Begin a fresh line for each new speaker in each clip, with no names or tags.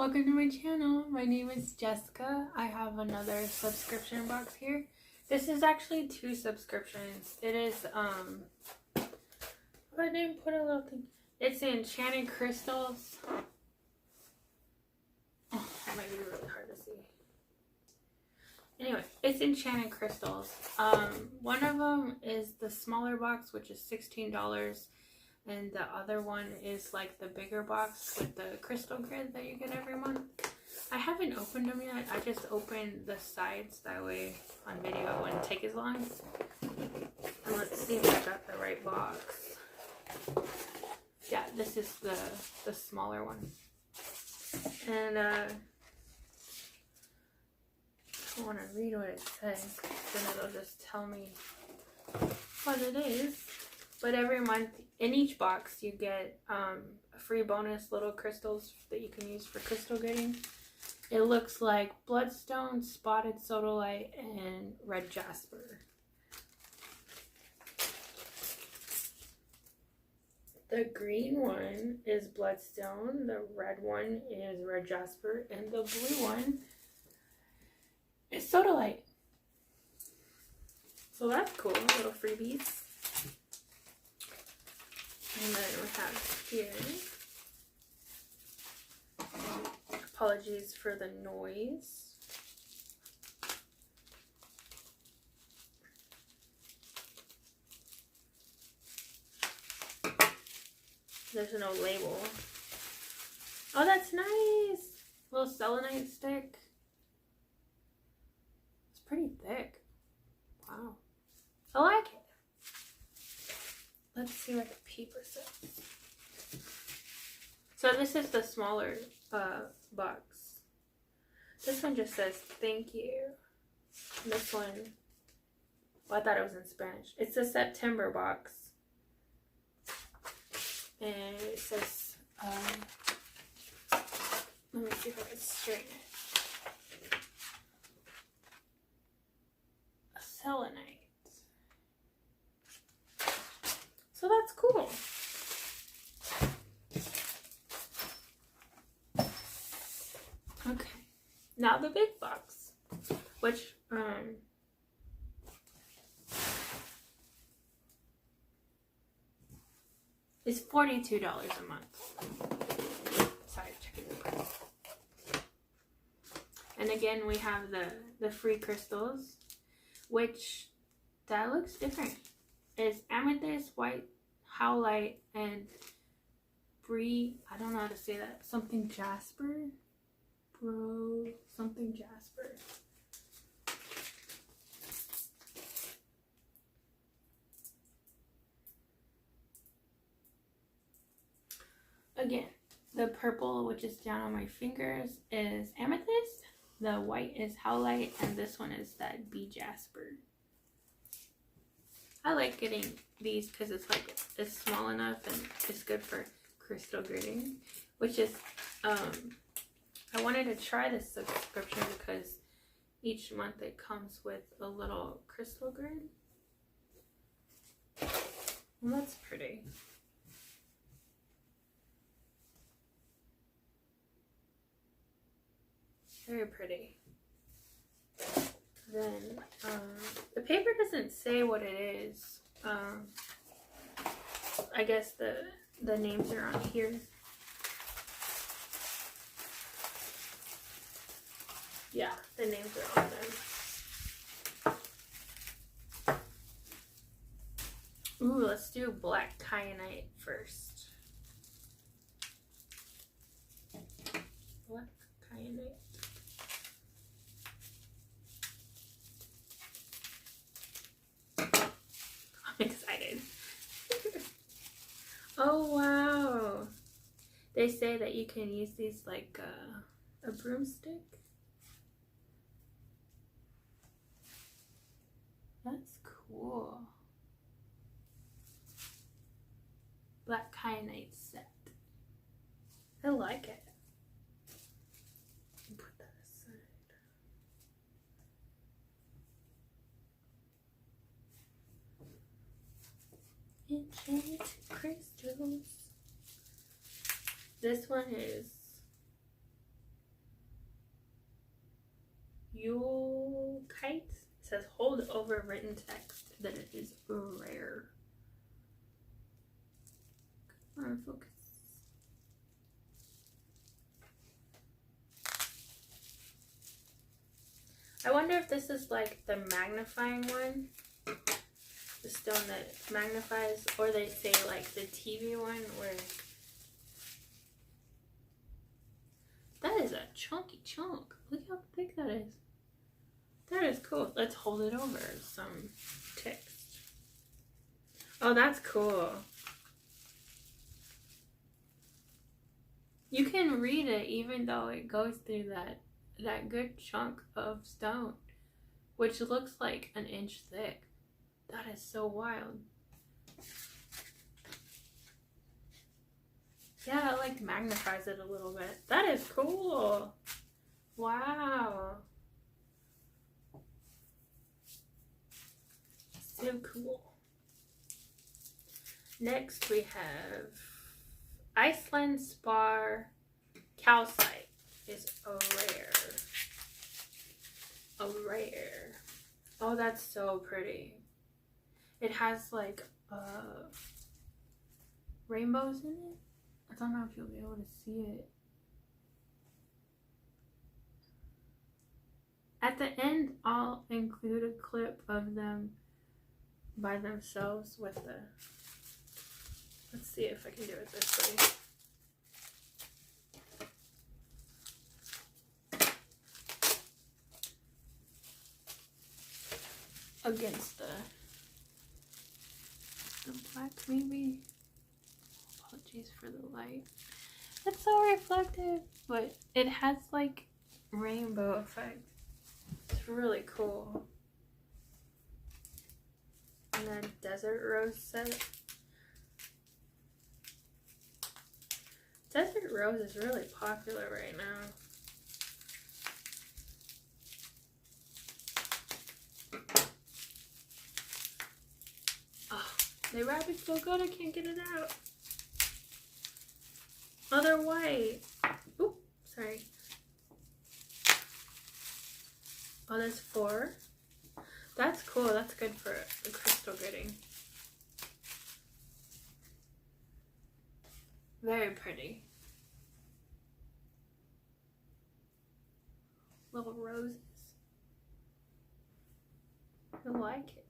Welcome to my channel. My name is Jessica. I have another subscription box here. This is actually 2 subscriptions. It is I didn't put a little thing. It's Enchanted crystals. Oh, that might be really hard to see. Anyway, it's Enchanted crystals. One of them is the smaller box, which is $16. And the other one is like the bigger box with the crystal grid that you get every month. I haven't opened them yet. I just opened the sides. That way on video it wouldn't take as long. And let's see if I got the right box. Yeah, this is the smaller one. And I want to read what it says. Then it'll just tell me what it is. But every month, in each box, you get a free bonus little crystals that you can use for crystal grading. It looks like Bloodstone, Spotted Sodalite, and Red Jasper. The green one is Bloodstone, the red one is Red Jasper, and the blue one is Sodalite. So that's cool, little freebies. And then we have here, apologies for the noise. There's no label. Oh, that's nice! Little Selenite stick. It's pretty thick. Wow. I like it. Let's see what the paper says. So this is the smaller box. This one just says thank you. And this one, well, I thought it was in Spanish. It's a September box. And it says, let me see if I can straighten it. A Selenite. So that's cool. Okay, now the big box, which is $42 a month. Sorry, checking the price. And again, we have the free crystals, which that looks different. It's Amethyst, White, Howlite, and I don't know how to say that. Something Jasper? Something Jasper. Again, the purple, which is down on my fingers, is Amethyst. The white is Howlite, and this one is that Jasper. I like getting these because it's small enough and it's good for crystal grading, which is I wanted to try this subscription because each month it comes with a little crystal grid. Well, that's pretty. Very pretty. Then the paper doesn't say what it is. I guess the names are on here. Yeah, the names are on them. Ooh, let's do black kyanite first. Black kyanite. Excited. Oh wow, they say that you can use these like a broomstick. That's cool. Black kyanite set. I like it. Put that aside. Enchanted crystals. This one is Ulexite. It says hold over written text that it is rare. Come on, focus. I wonder if this is like the magnifying one, the stone that magnifies, or they say like the TV one where that is a chunky chunk. Look how thick that is. That is cool. Let's hold it over some text. Oh, that's cool. You can read it even though it goes through that good chunk of stone, which looks like an inch thick. That is so wild. Yeah, it like magnifies it a little bit. That is cool. Wow. So cool. Next we have Iceland Spar Calcite. Is a rare. A rare. Oh, that's so pretty. It has like rainbows in it. I don't know if you'll be able to see it. At the end, I'll include a clip of them by themselves with the... Let's see if I can do it this way. Against the black, maybe. Apologies for the light. It's so reflective, but it has like rainbow effect. It's really cool. And then desert rose set. Desert rose is really popular right now. They wrap it so good I can't get it out. Oh, they're white. Oop, sorry. Oh, there's 4. That's cool. That's good for the crystal gritting. Very pretty. Little roses. I like it.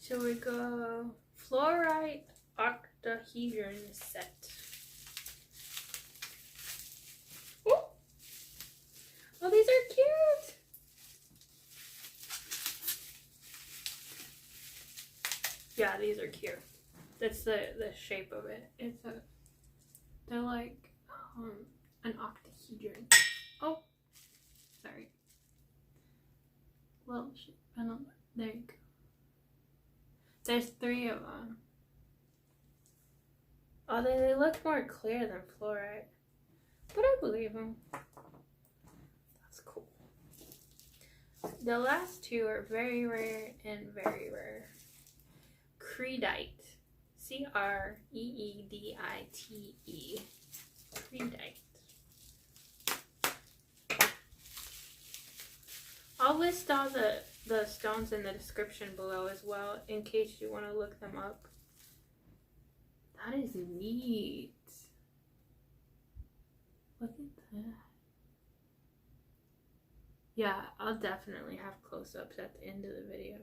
Shall we go Fluorite Octahedron set? Ooh. Oh, these are cute. Yeah, these are cute. That's the shape of it. It's a, they're like an octahedron. Oh, sorry. Little shape. I don't know. There you go. There's 3 of them. Oh, they look more clear than fluorite. But I believe them. That's cool. The last 2 are very rare and very rare. Creedite. C-R-E-E-D-I-T-E. Creedite. I'll list all the stones in the description below as well in case you want to look them up. That is neat. Look at that. Yeah, I'll definitely have close-ups at the end of the video.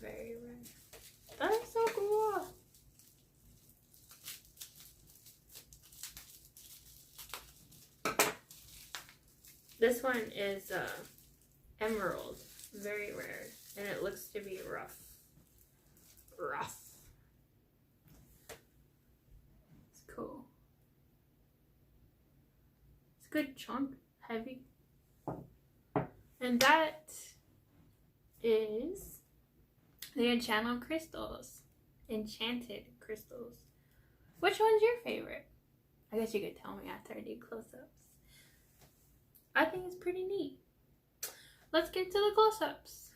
Very rare. That is so cool. This one is emerald, very rare, and it looks to be rough. Rough. It's cool. It's a good chunk, heavy. And that is the Enchanted crystals. Enchanted crystals. Which one's your favorite? I guess you could tell me after I do close-ups. I think it's pretty neat. Let's get to the close-ups.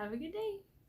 Have a good day.